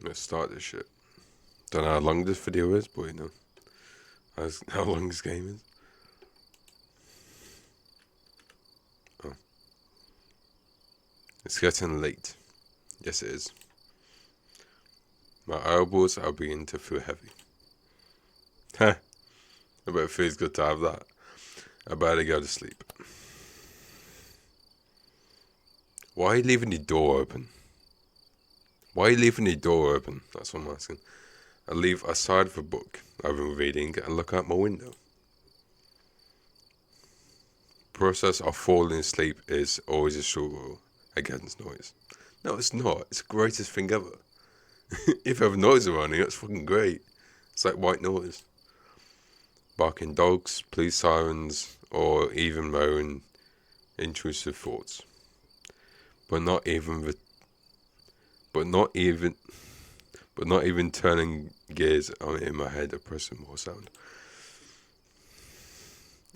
Let's start this shit. Don't know how long this video is, but you know how long this game is. Oh. It's getting late. Yes, it is. My elbows are beginning to feel heavy. Heh. I bet it feels good to have that. I better go to sleep. Why are you leaving the door open? Why are you leaving the door open? That's what I'm asking. I leave a side of a book I've been reading and look out my window. Process of falling asleep is always a struggle against noise. No, it's not. It's the greatest thing ever. If you have noise around you, that's fucking great. It's like white noise. Barking dogs, police sirens, or even my own intrusive thoughts. But not even turning gears in my head oppressing more sound.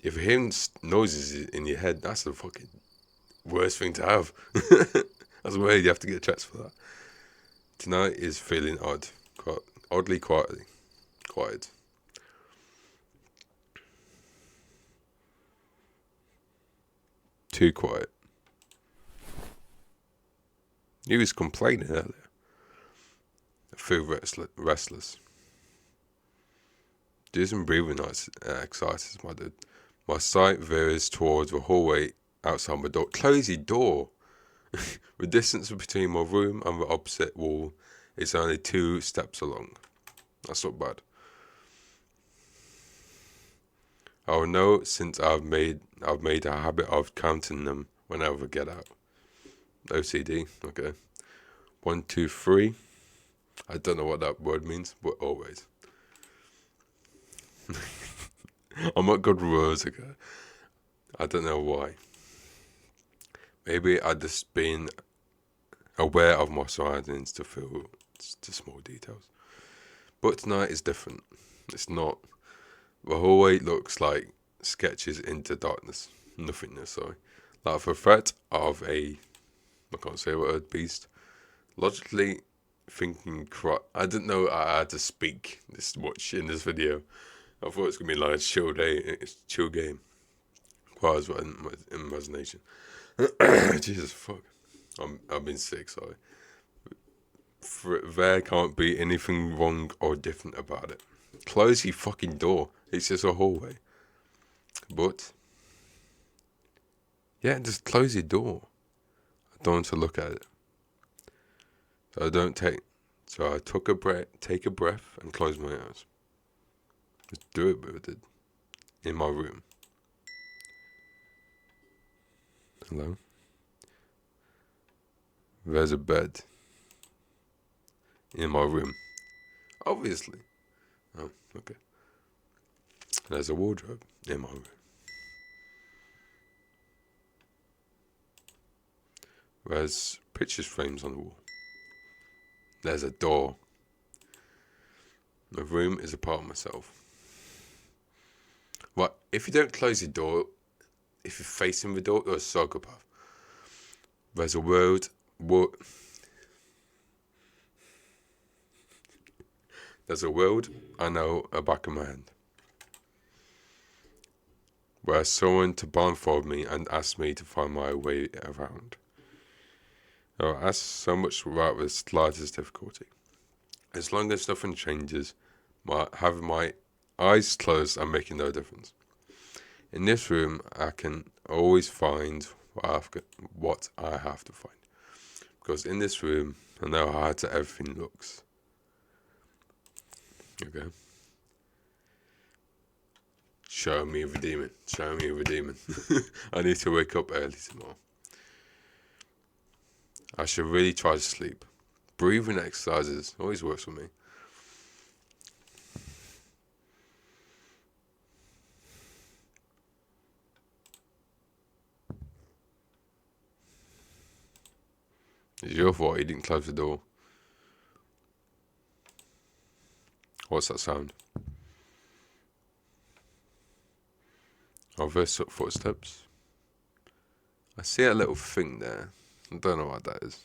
If you're hearing noises in your head, that's the fucking worst thing to have. That's why you have to get checked for that. Tonight is feeling oddly quiet. Too quiet. He was complaining earlier. I feel restless. Do some breathing exercises, my dude. My sight veers towards the hallway outside my door. Close your door. The distance between my room and the opposite wall is only 2 steps along. That's not bad. I'll know since I've made a habit of counting them whenever I get out. OCD, okay. 1, 2, 3. I don't know what that word means, but always. I'm not good with words, okay. I don't know why. Maybe I've just been aware of my surroundings to feel the small details. But tonight is different. It's not. The hallway looks like sketches into darkness. Nothingness, sorry. Like the threat of I can't say what word, beast. Logically thinking, I didn't know I had to speak this much in this video. I thought it was going to be like a chill game. Quiet in imagination. Jesus fuck. I've been sick, sorry. There can't be anything wrong or different about it. Close your fucking door. It's just a hallway. But yeah, just close your door. I don't want to look at it. So I take a breath and close my eyes. Just do it with it. In my room. Hello? There's a bed. In my room. Obviously. Oh, okay. There's a wardrobe in my room. There's picture frames on the wall. There's a door. The room is a part of myself. Right, if you don't close your door, if you're facing the door, you're a psychopath. There's a world. There's a world I know at the back of my hand. Where someone to blindfold me and ask me to find my way around. I'll ask so much without the slightest difficulty. As long as nothing changes, having my eyes closed and making no difference. In this room, I can always find what I have to find. Because in this room, I know how everything looks. Okay? Show me the demon. Show me the demon. I need to wake up early tomorrow. I should really try to sleep. Breathing exercises always works for me. It's your fault you didn't close the door. What's that sound? Are there footsteps? I see a little thing there. I don't know what that is.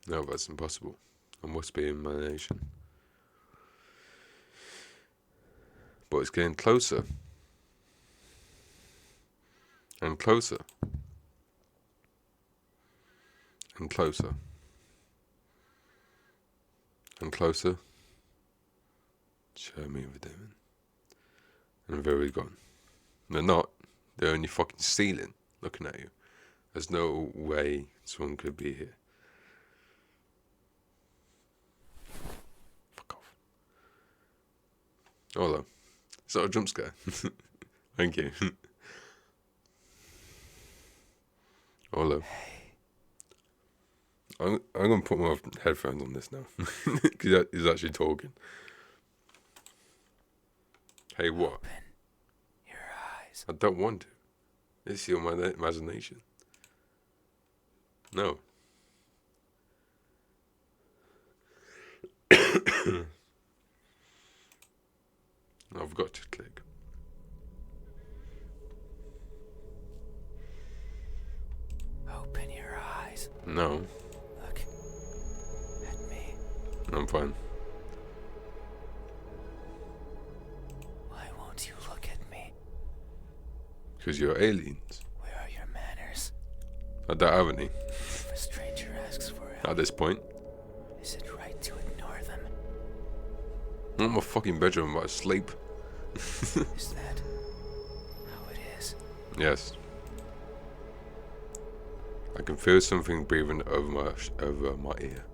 No, that's impossible. I must be in imagination. But it's getting closer. And closer. And closer. And closer. Show me the demon. And there we gone. They're not. They're in your fucking ceiling looking at you. There's no way someone could be here. Fuck off. Oh, hello. Is that a jump scare? Thank you. Oh, hello. I'm going to put my headphones on this now. Because he's actually talking. Hey, what? Open your eyes. I don't want to. It's your imagination. No. I've got to click. Open your eyes. No, Look at me. I'm fine. Why won't you look at me? Because you're aliens. Where are your manners? I don't have any If a stranger asks for help, at this point. is it right to ignore them? I'm in my fucking bedroom, I'm about to sleep. Is that how it is? Yes. I can feel something breathing over my ear.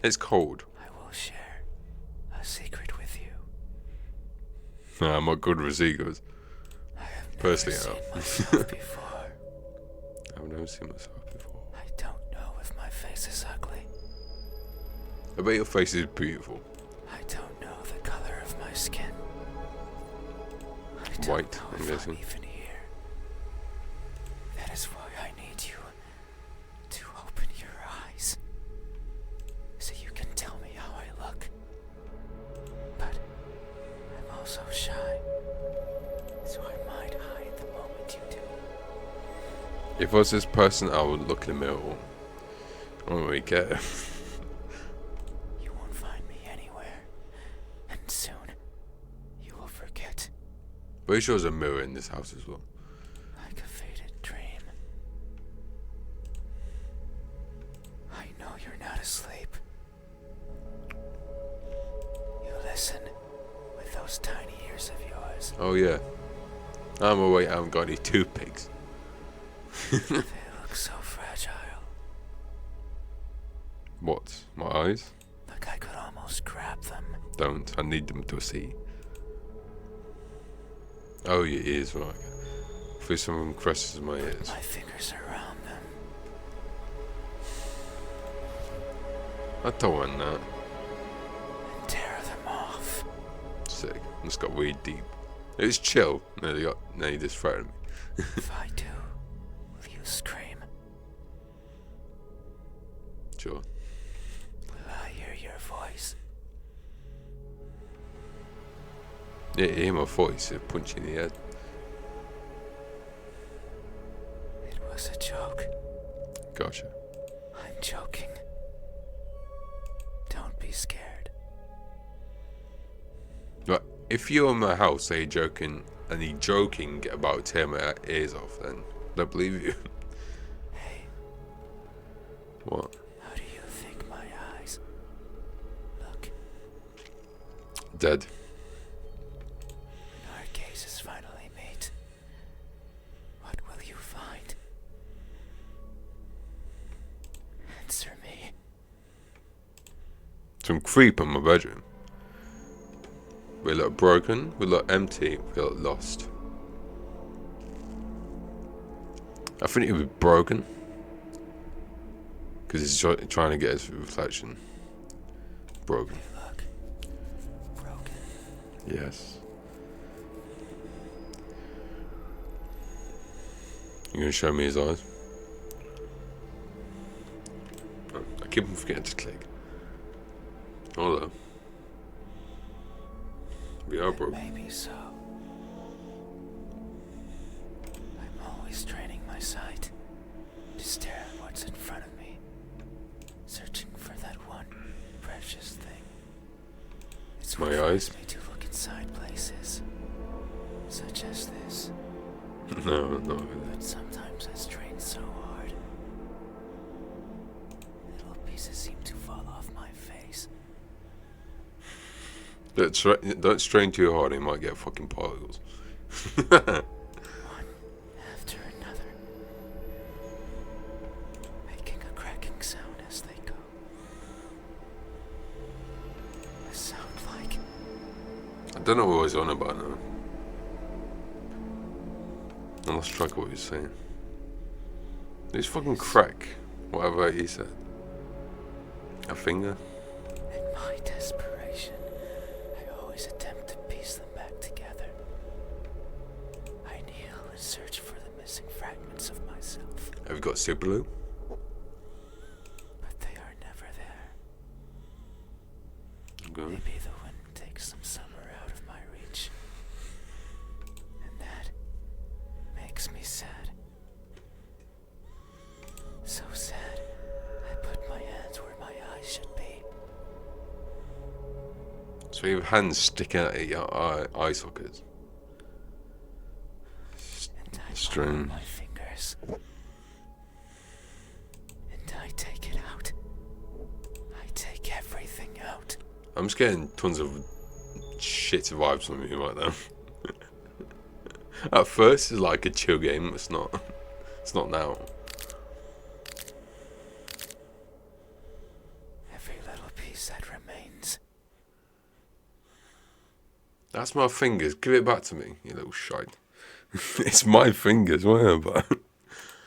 It's cold. I will share a secret with you. Nah, I'm not good with secrets. I have never Personally, seen I myself before. I've never seen myself before. I don't know if my face is ugly. I bet your face is beautiful. I don't know the color of my skin. I don't White, know I'm if guessing. I'm even here. That is why I need you to open your eyes, so you can tell me how I look. But I'm also shy, so I might hide the moment you do. If I was this person, I would look in the mirror. I don't really care. You won't find me anywhere, and soon you will forget, Pretty sure there's a mirror in this house as well. like a faded dream. I know you're not asleep. You listen with those tiny ears of yours. Oh yeah. I'm away. I haven't got any toothpicks. They look so fragile. What? My eyes? Like I could almost grab them. Don't. I need them to see. Oh, your ears, right. I feel someone caresses my ears. My fingers around them. I don't want that. And tear them off. Sick. It's got really deep. It's chill. Now you just threatened me. If I do, will you scream? Sure. Will I hear your voice? Yeah, you hear my voice. It punch you in the head. It was a joke. Gotcha. I'm joking. Don't be scared. But if you're in my house, say you're joking, and you're joking about tearing my ears off, then I don't believe you. Hey, What? how do you think my eyes look Dead. when our gazes finally meet? What will you find? Answer me. Some creep in my bedroom. We look broken, we look empty, we look lost. I think it was broken. Because he's trying to get his reflection. Broken. They look broken. Yes. You gonna show me his eyes? Oh, I keep on forgetting to click. Hello. We are broken. Maybe so. I'm always training my sight to stare at what's in front of me, searching eyes? Me to look inside places, such as this. No, not really. But sometimes I strain so hard, little pieces seem to fall off my face. Don't strain too hard, you might get fucking particles. One after another, making a cracking sound as they go. A sound like I don't know what I was on about now. I lost track of what he was saying. These fucking crack, whatever he said. A finger? in my desperation, I always attempt to piece them back together. I kneel and search for the missing fragments of myself, Have you got super glue? but they are never there. Okay. Maybe the wind takes them somewhere out of my reach. And that makes me sad. So sad, I put my hands where my eyes should be. So your hands sticking out at your eye sockets. And I Strange. pull my fingers. And I take it out. I take everything out. I'm just getting tons of shit vibes from you right now. At first, it's like a chill game. It's not. It's not now. Every little piece that remains. That's my fingers. Give it back to me, you little shite. It's my fingers. What am I about?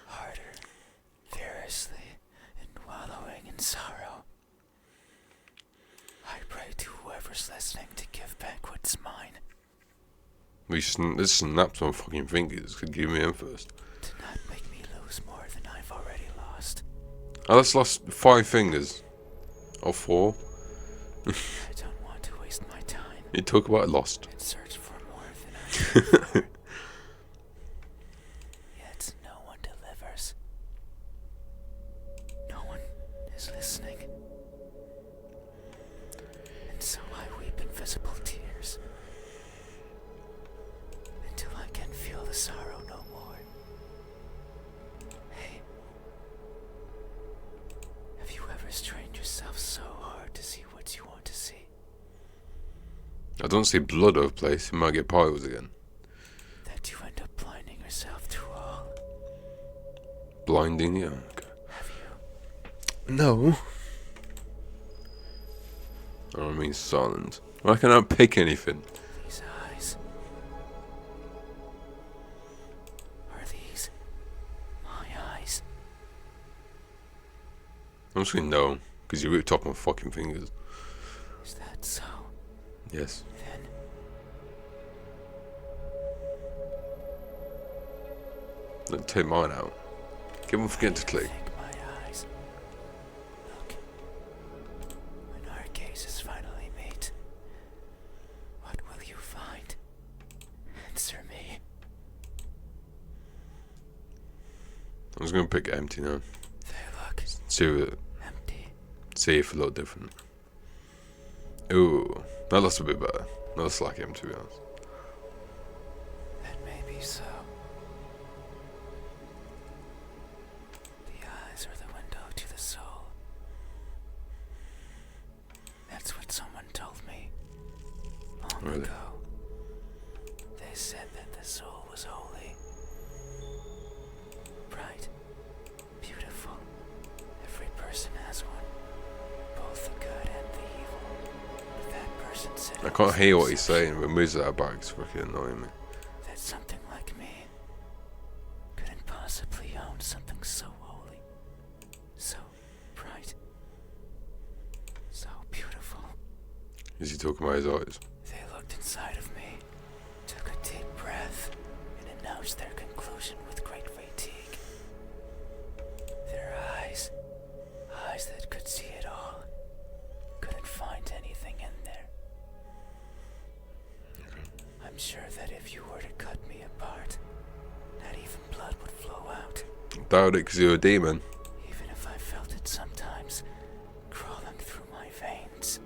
Harder, furiously, and wallowing in sorrow. I pray to whoever's listening to give back what's mine. This snaps my fucking fingers. Could give me in first. To not make me lose more than I've already lost. I just lost 5 fingers. Or 4. I don't want to waste my time You talk about lost. and search for more than I Yet no one delivers. No one is listening. And so I weep invisible tears until I can feel the sorrow no more. Hey, have you ever strained yourself so hard to see what you want to see? I don't see blood over place. You might get piles again. That you end up blinding yourself to all? Blinding, yeah. Okay. Have you? No. I don't mean silent. Why can't I pick anything? These eyes. Are these my eyes? I'm just going no, because you ripped off my fucking fingers. Is that so? Yes. Then Don't take mine out. Give them forget to click. think my eyes. Look. When our gazes finally meet, what will you find? Answer me. I'm just going to pick empty now. They look empty. See if it look different. Ooh, that looks a bit better. That looks like him, to be honest. That may be so. The eyes are the window to the soul. That's what someone told me long Really? ago. They said that the soul was holy, bright, beautiful. Every person has one, both the good and the evil. But that person said I it can't was hear an what he's exception. saying, but moves out of bags fucking annoying me. That something like me couldn't possibly own something so holy, so bright, so beautiful. Is he talking about his eyes? They looked inside of me, took a deep breath, and announced their conclusion with great fatigue. Their eyes that could see it all, couldn't find anything in there. I'm sure that if you were to cut me apart, not even blood would flow out. Doubt it, because you're a demon. Even if I felt it sometimes crawling through my veins.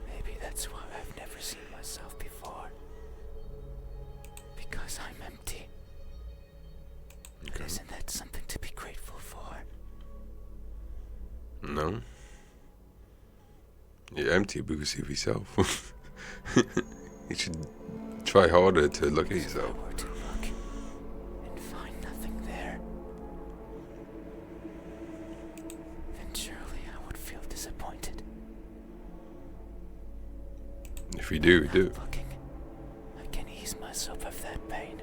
Maybe that's why I've never seen myself before. Because I'm empty. But Okay. isn't that something to be grateful for? No. You're empty because of yourself. You should try harder to look at Because if I yourself. were to look and find nothing there, then surely I would feel disappointed. If you do, Not do. looking, I can ease myself of that pain.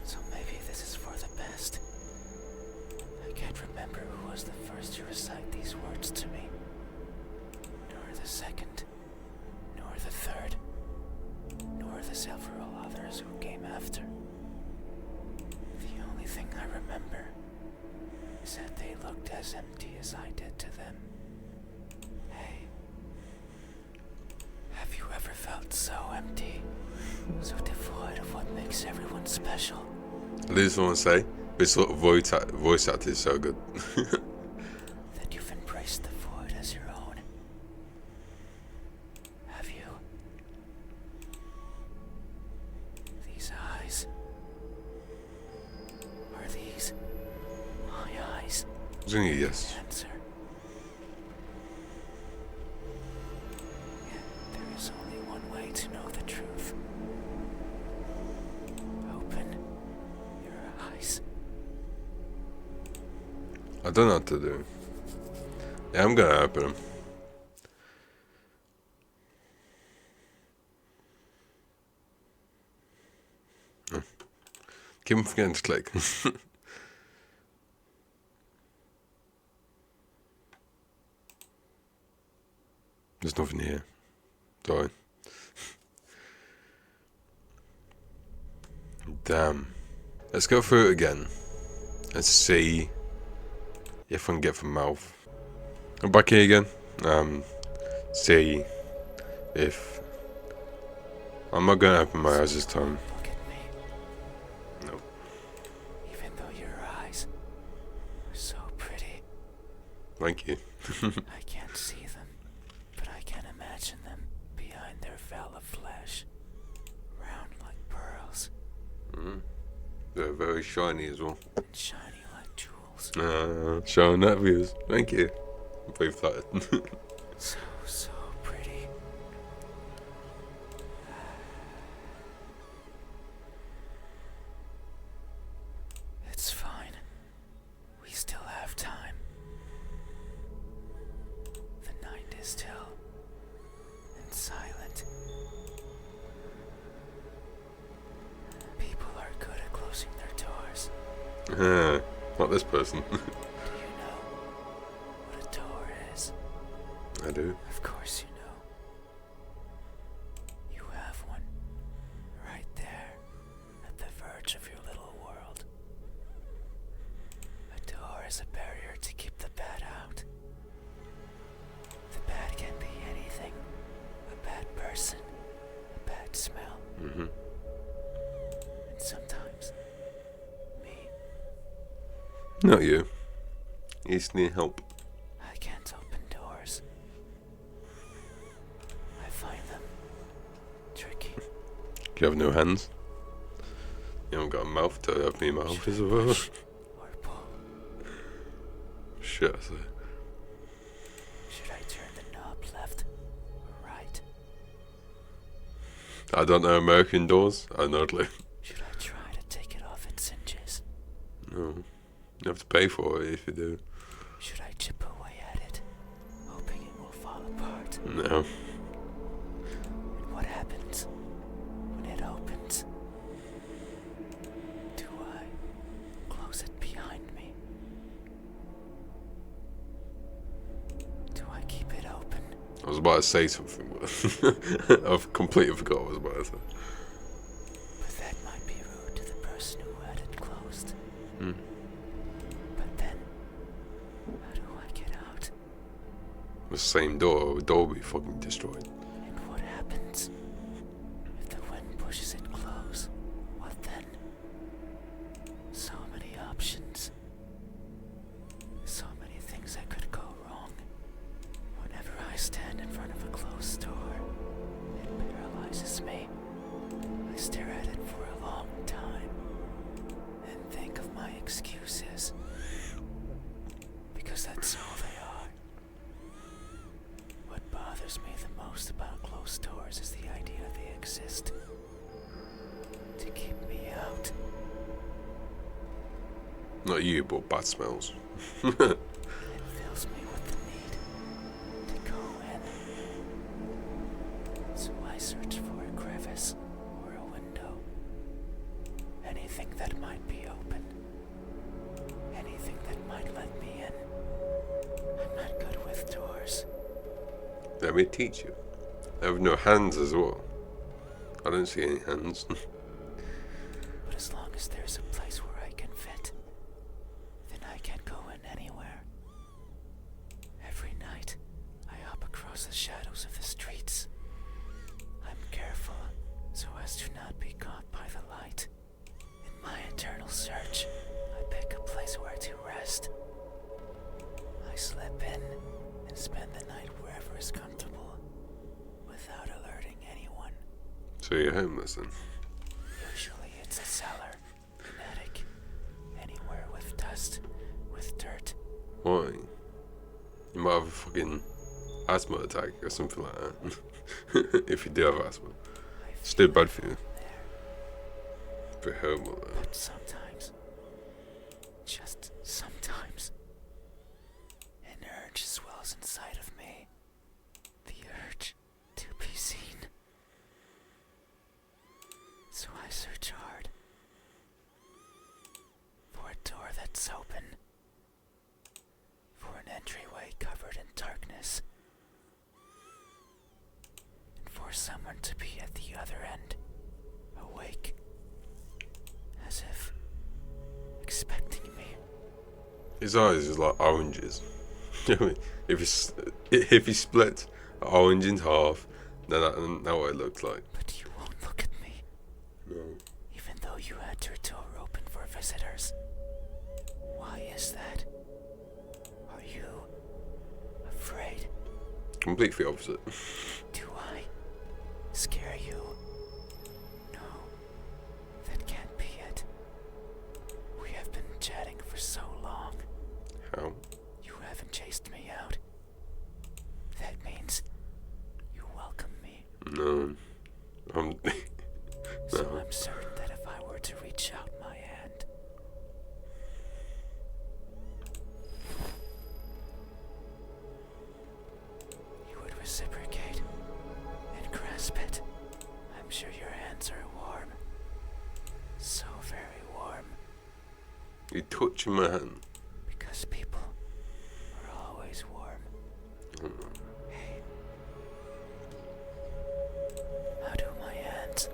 So maybe this is for the best. I can't remember who was the first to recite these words to me, nor the second, nor the third, nor the several others who came after. The only thing I remember is that they looked as empty as I did to them. Hey, have you ever felt so empty, so devoid of what makes everyone special? I just want to say, this sort of voice actor is so good. That you've embraced the void as your own? Have you? These eyes. Are these my eyes? I was going to yes. Answer. Yet there is only one way to know the truth. Open your eyes. I don't know what to do. Yeah, I'm going to open them. Keep forgetting to click. There's nothing here. Sorry. Damn. Let's go through it again. Let's see if I can get from mouth. I'm back here again. See if I'm not gonna open my eyes this time. Look at me. No. Even though your eyes are so pretty, Thank you. I can't see them, but I can imagine them behind their veil of flesh, round like pearls They're very shiny as well. and shiny like jewels. Showing that views. Thank you. I'm very flattered. So pretty. It's fine. We still have time. The night is still and silent. People are good at closing their doors. Not this person. Do you know what a door is? I do. Of course you know. You have one right there at the verge of your little world. A door is a barrier to keep the bad out. The bad can be anything. A bad person, a bad smell, and sometimes me. Not you. You just need help. I can't open doors. I find them tricky. Do you have no hands? You haven't got a mouth to open your mouth as well. Or pull. Shit, I say. Should I turn the knob left or right? I don't know American doors. I know it. Should I try to take it off its hinges? No. You have to pay for it if you do. Should I chip away at it, hoping it will fall apart? No. And what happens when it opens? Do I close it behind me? Do I keep it open? I was about to say something, but I've completely forgot what I was about to say. But that might be rude to the person who had it closed. Hmm. But then, how do I get out? The same door will be fucking destroyed. And what happens if the wind pushes it close? What then? So many options. So many things that could go wrong. Whenever I stand in front of a Not you, but bad smells. It fills me with the need to go in. So I search for a crevice or a window. Anything that might be open. Anything that might let me in. I'm not good with doors. Let me teach you. I have no hands as well. I don't see any hands. But as long as there's a place where I can fit, then I can go in anywhere. Every night, I hop across the shadows of the streets. I'm careful so as to not be caught by the light. In my eternal search, I pick a place where to rest. I slip in and spend the night wherever is comfortable, without alerting anyone. So you're homeless then? Usually it's a cellar, an attic, anywhere with dust, with dirt. Why? You might have a fucking asthma attack or something like that. If you do have asthma. I It's feel still bad for you. there, For homeless. but sometimes, just sometimes, an urge swells inside of me. The urge to be seen. So I search hard for a door that's open, for an entryway covered in darkness, and for someone to be at the other end, awake, as if expecting me. His eyes is like oranges. If he split an orange in half, then that's what it looks like. But you won't look at me, No. even though you had your door open for visitors. Why is that? Are you afraid? Completely opposite. Do I scare you? No, that can't be it. We have been chatting for so long. How? You haven't chased me out. That means you welcome me. No. So No. I'm certain that if I were to reach out my hand, you would reciprocate and grasp it. I'm sure your hands are warm. So very warm. You touching my hand. Because people are always warm. Hey. How do my hands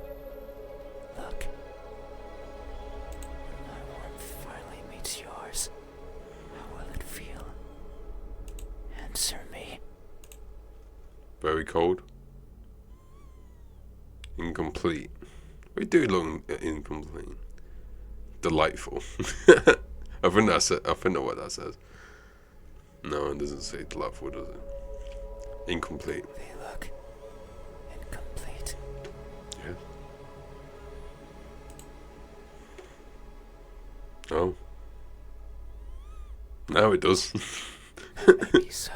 look? When my warmth finally meets yours, how will it feel? Answer me. Very cold. Incomplete. We do look incomplete. Delightful. I think that's it. I think that's what that says. No, it doesn't say delightful, does it? Incomplete. They look incomplete. Yeah. Oh. Now it does. Maybe so.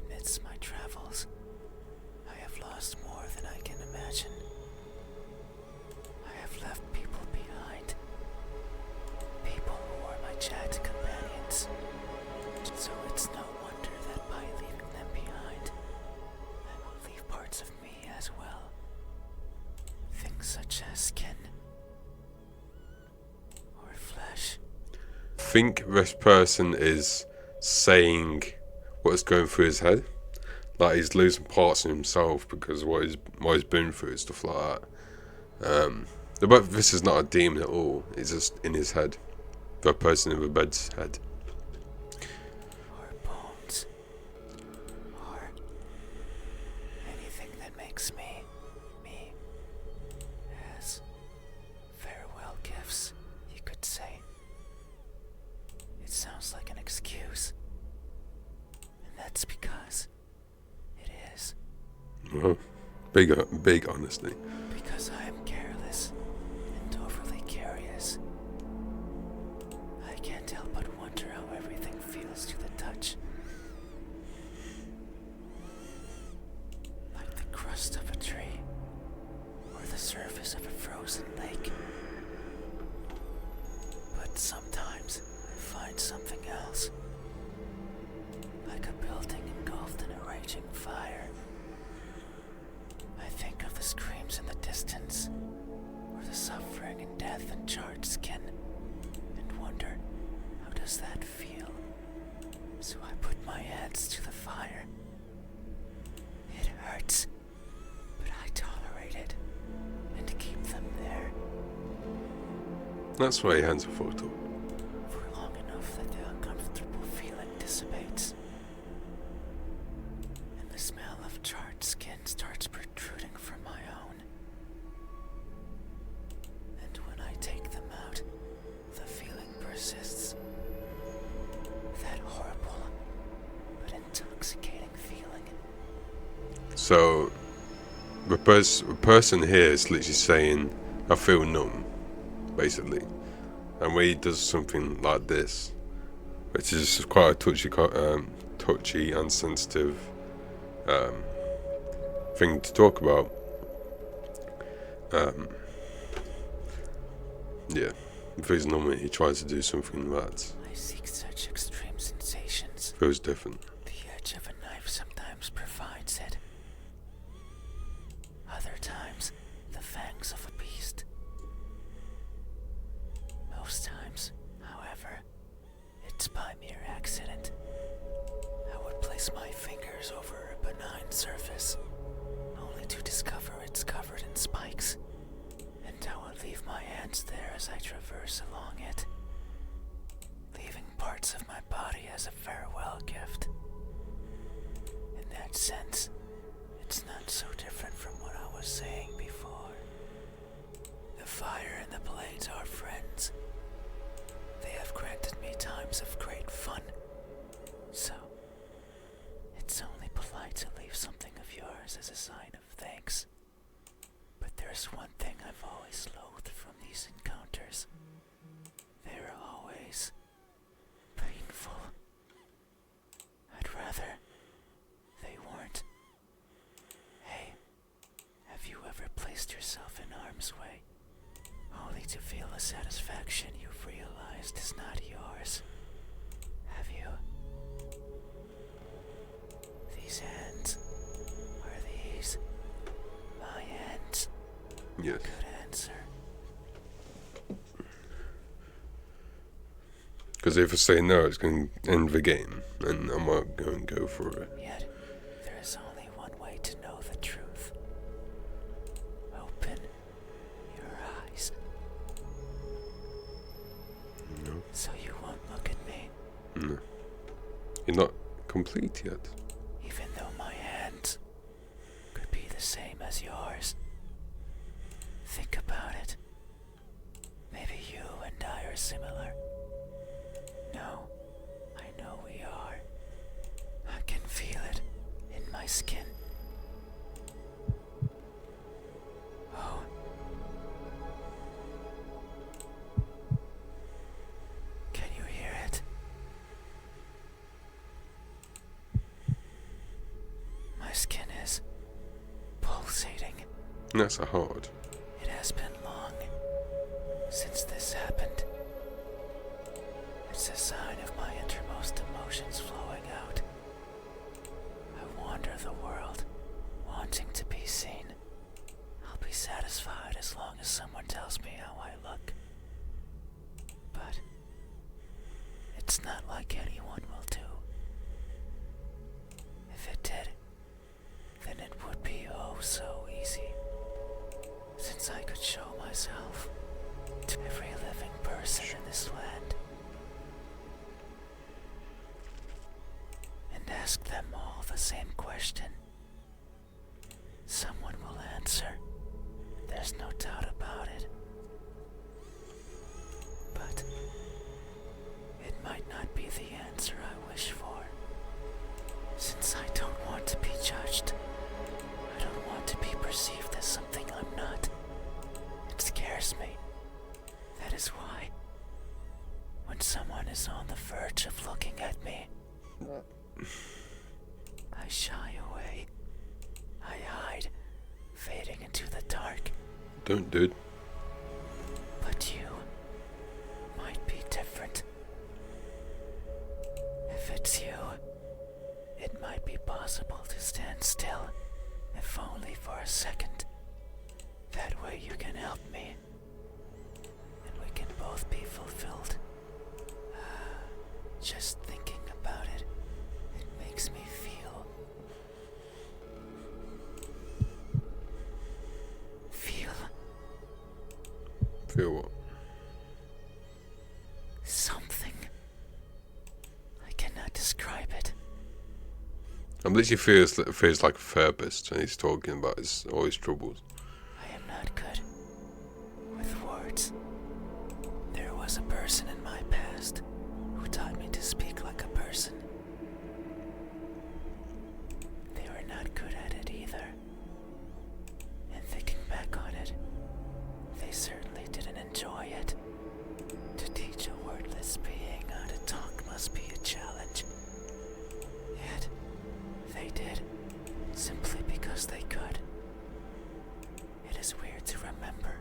Amidst my travels, I have lost more than I can imagine. I have left people behind. People who are my chat companions. So it's no wonder that by leaving them behind, I will leave parts of me as well. Things such as skin or flesh. Think this person is saying what's going through his head. Like he's losing parts of himself because of what he's been through and stuff like that. But this is not a demon at all. It's just in his head. The person in the bed's head. Or bones, or anything that makes me, as farewell gifts, you could say. It sounds like an excuse, and that's because it is. Well, big honesty. Because I am careless and overly curious. I can't help but wonder how everything feels to the touch. Like the crust of a tree, or the surface of a frozen lake. And sometimes I find something else. Like a building engulfed in a raging fire. I think of the screams in the distance, or the suffering and death and charred skin, and wonder, how does that feel? So I put my hands to the fire. It hurts, but I tolerate it, and keep them there. That's why your hands are fucked up. For long enough that the uncomfortable feeling dissipates. And the smell of charred skin starts protruding from my own. And when I take them out, the feeling persists. That horrible, but intoxicating feeling. So, the person here is literally saying, I feel numb, basically. And when he does something like this, which is quite a touchy and sensitive thing to talk about, yeah, if he's numb, he tries to do something that I seek such extreme sensations. feels different. The edge of a knife sometimes provides it. Other times, the fangs of a beast. Most times, however, it's by mere accident. I would place my fingers over a benign surface, only to discover it's covered in spikes, and I would leave my hands there as I traverse along it, leaving parts of my body as a farewell gift. In that sense, it's not so different from what I was saying before. The fire and the blades are friends. They have granted me times of great fun, so it's only polite to leave something of yours as a sign of thanks. But there's one thing I've always loathed from these encounters. They're always painful. I'd rather they weren't. Hey, have you ever placed yourself in harm's way, only to feel a satisfaction you've realized is not yours? Have you? These hands, are these my hands? Yes. Good answer. Because if I say no, it's going to end the game, and I'm not going to go for it. Yet, there is only one way to know the truth. Open your eyes. No. So you won't look at me, No. You're not complete yet. even though my hands could be the same as yours. Think about it. Maybe you and I are similar. No, I know we are. I can feel it in my skin. Oh. Can you hear it? My skin is pulsating. That's a hard. It has been long since this happened. It's a sign of my innermost emotions flowing out. I wander the world, wanting to be seen. I'll be satisfied as long as someone tells me how I look. But it's not like anyone will do. If it did, then it would be oh so easy. Since I could show myself to every living person in this land and ask them all the same question. Someone will answer. There's no doubt about it. But it might not be the answer I wish for. Since I don't want to be judged, I don't want to be perceived as something I'm not. It scares me. That is why, when someone is on the verge of looking at me, I shy away. I hide, fading into the dark. Don't, dude. But you might be stand still, if only for a second. That way you can help me, and we can both be fulfilled. Just thinking about it, it makes me feel Feel what? something. I cannot describe it. I'm literally feels like a therapist and he's talking about all his troubles. I am not good with words. There was a person in my past who taught me to speak like a person. They were not good at it either. And thinking back on it, they certainly didn't enjoy it. To teach a wordless being how to talk must be a challenge. Yet, they did, simply because they could. It is weird to remember,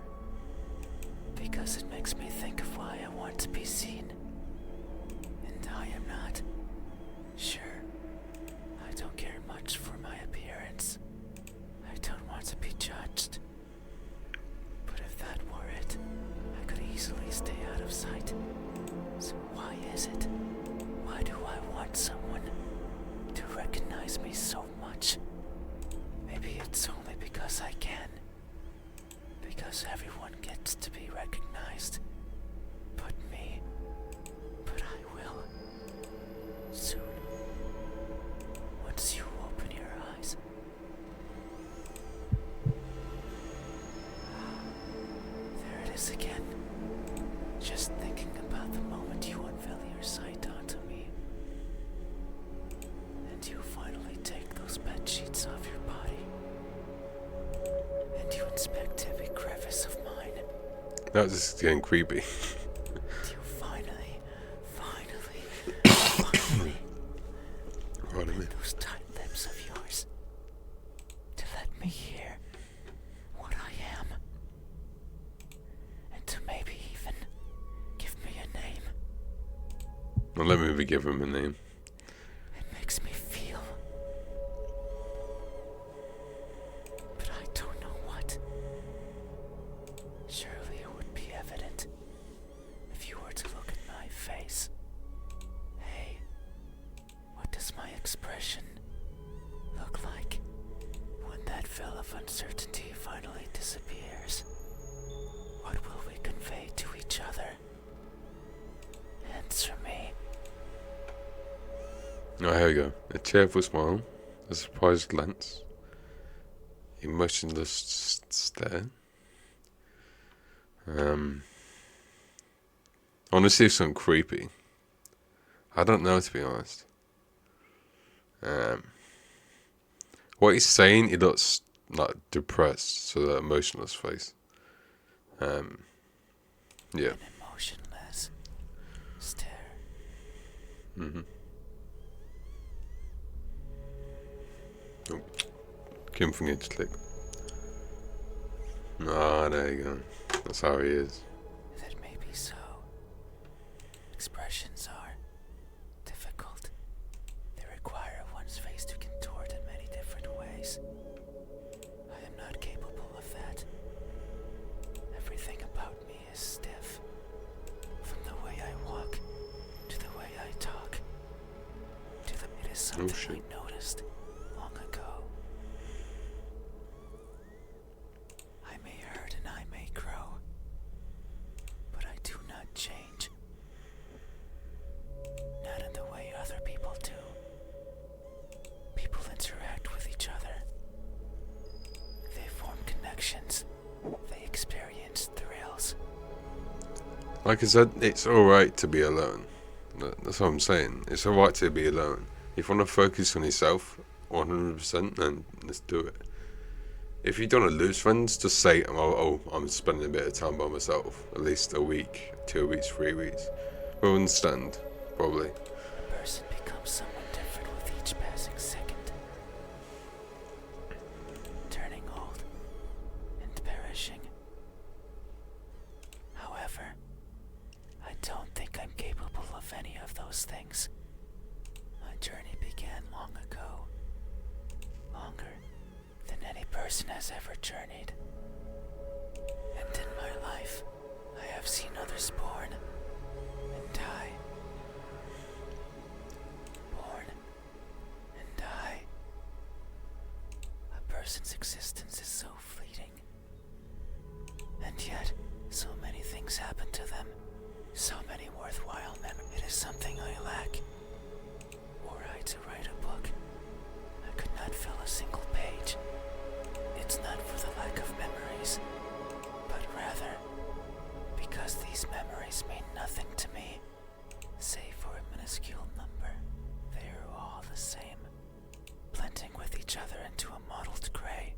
because it makes me think of why I want to be seen. And I am not. Sure, I don't care much for my appearance. I don't want to be judged. But if that were it, I could easily stay out of sight. So why is it? Why do I want someone to recognize me so much? Maybe it's only because I can. Because everyone gets to be recognized. But me. But I will. Soon. Once you open your eyes. There it is again. Just thinking about the moment you unveil your sight onto me. And you finally take those bed sheets off your body. And you inspect every crevice of mine. Now it's just getting creepy. And you finally Right, open those tight lips of yours to let me hear what I am. And to maybe even give me a name. Well, let me give him a name. It makes me feel. But I don't know what. Surely it would be evident if you were to look at my face. Hey, what does my expression look like when that veil of uncertainty finally disappears? What will we convey to each other? Answer me. Oh, here we go. A cheerful smile, a surprised glance, emotionless stare. Honestly, something creepy. I don't know, to be honest. What he's saying, he looks like depressed, so that emotionless face. Yeah. An emotionless stare. Oh, Kim from to click. Ah, there you go. That's how he is. That may be so. Expressions are difficult. They require one's face to contort in many different ways. I am not capable of that. Everything about me is stiff. From the way I walk, to the way I talk, to the... It is something I noticed long ago. I may hurt and I may grow, but I do not change. Not in the way other people do. People interact with each other. They form connections. They experience thrills. Like I said, it's alright to be alone. That's what I'm saying. It's alright to be alone. If you want to focus on yourself 100%, then let's do it. If you don't want to lose friends, just say, oh, I'm spending a bit of time by myself. At least a week, 2 weeks, 3 weeks. We'll understand, probably. A person becomes someone different with each passing second. Turning old and perishing. However, I don't think I'm capable of any of those things. My journey began long ago. longer than any person has ever journeyed. And in my life, I have seen others born and die. Born and die. A person's existence is so fleeting. And yet, so many things happen to them. So many worthwhile memories. It is something I lack. Were I to write a book, I could not fill a single page. It's not for the lack of memories, but rather because these memories mean nothing to me, save for a minuscule number. They are all the same, blending with each other into a mottled gray,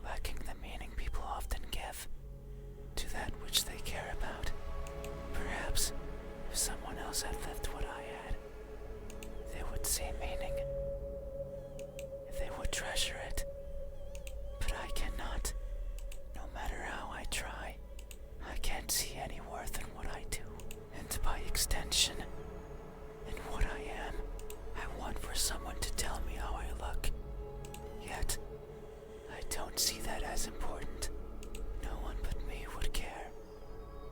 lacking the meaning people often give to that which they care about. Perhaps if someone else had lived what I had, they would see meaning. They would treasure it. But I cannot. No matter how I try, I can't see any worth in what I do. And by extension, in what I am, I want for someone to tell me how I look. Yet, I don't see that as important. No one but me would care.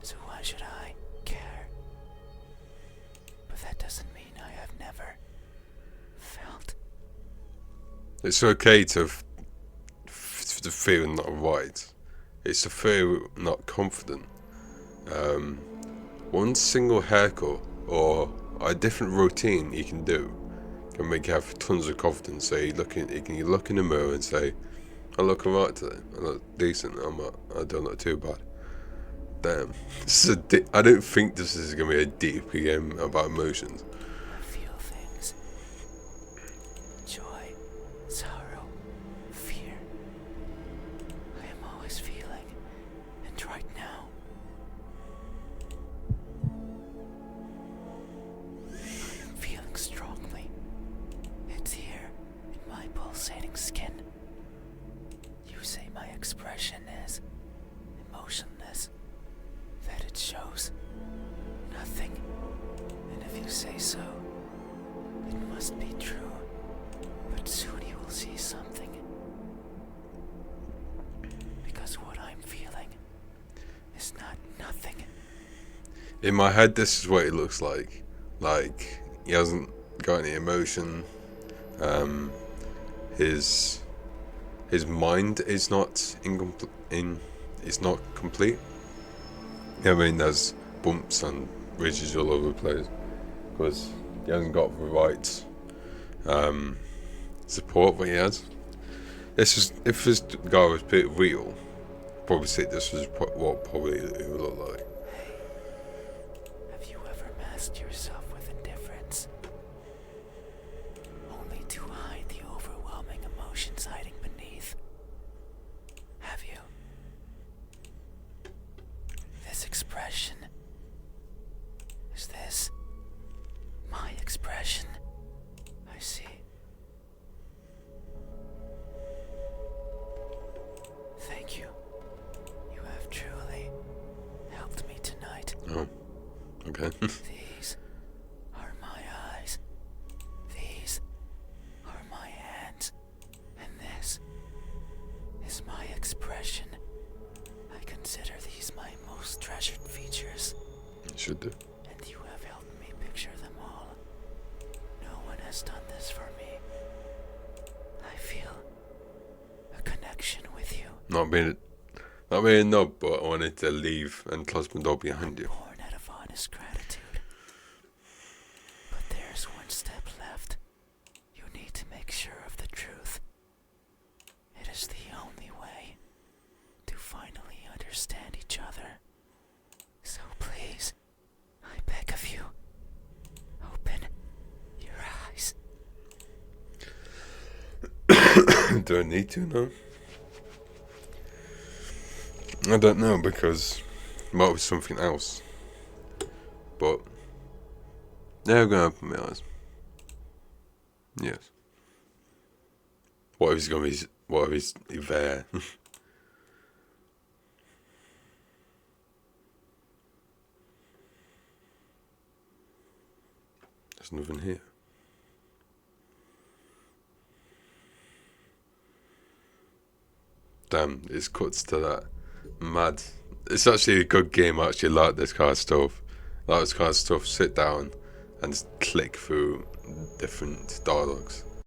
So why should I care? But that doesn't mean I have never felt. It's okay to feel not right. It's to feel not confident. One single haircut or a different routine you can do can make you have tons of confidence. So you look in the mirror and say, "I look alright today. I look decent. I don't look too bad." Damn, I don't think this is gonna be a deep game about emotions. I feel things. Joy, sorrow, fear. I am always feeling, and right now, I am feeling strongly. It's here, in my pulsating skin. You say my expression is emotionless, that it shows nothing. And if you say so, it must be true. But soon you will see something. Because what I'm feeling is not nothing. In my head, this is what it looks like. Like he hasn't got any emotion. His mind is not it's not complete. I mean, there's bumps and ridges all over the place because he hasn't got the right support that he has. This is if this guy was a bit real, probably say this was what probably it would look like. Hey, have you ever masked yourself with indifference? Only to hide the overwhelming emotions hiding beneath? Have you? This expression. Is this my expression? I see. Thank you. You have truly helped me tonight. Oh, okay. These are my eyes. These are my hands. And this is my expression. I consider these my most treasured features. You should do. And you have helped me picture them all. No one has done this for me. I feel a connection with you. Not being a knob, but I wanted to leave and close my door behind you. Born out of honest gratitude. But there's one step left. You need to make sure of the truth. It is the only way to finally understand each other. So please, I beg of you, open your eyes. Do I need to now? I don't know because it might be something else. But yeah, I'm gonna open my eyes. Yes. What if he's gonna be? What if he's there? There's nothing here. Damn, it cuts to that. Mad. It's actually a good game. I actually like this kind of stuff. Like this kind of stuff. Sit down and just click through different dialogues.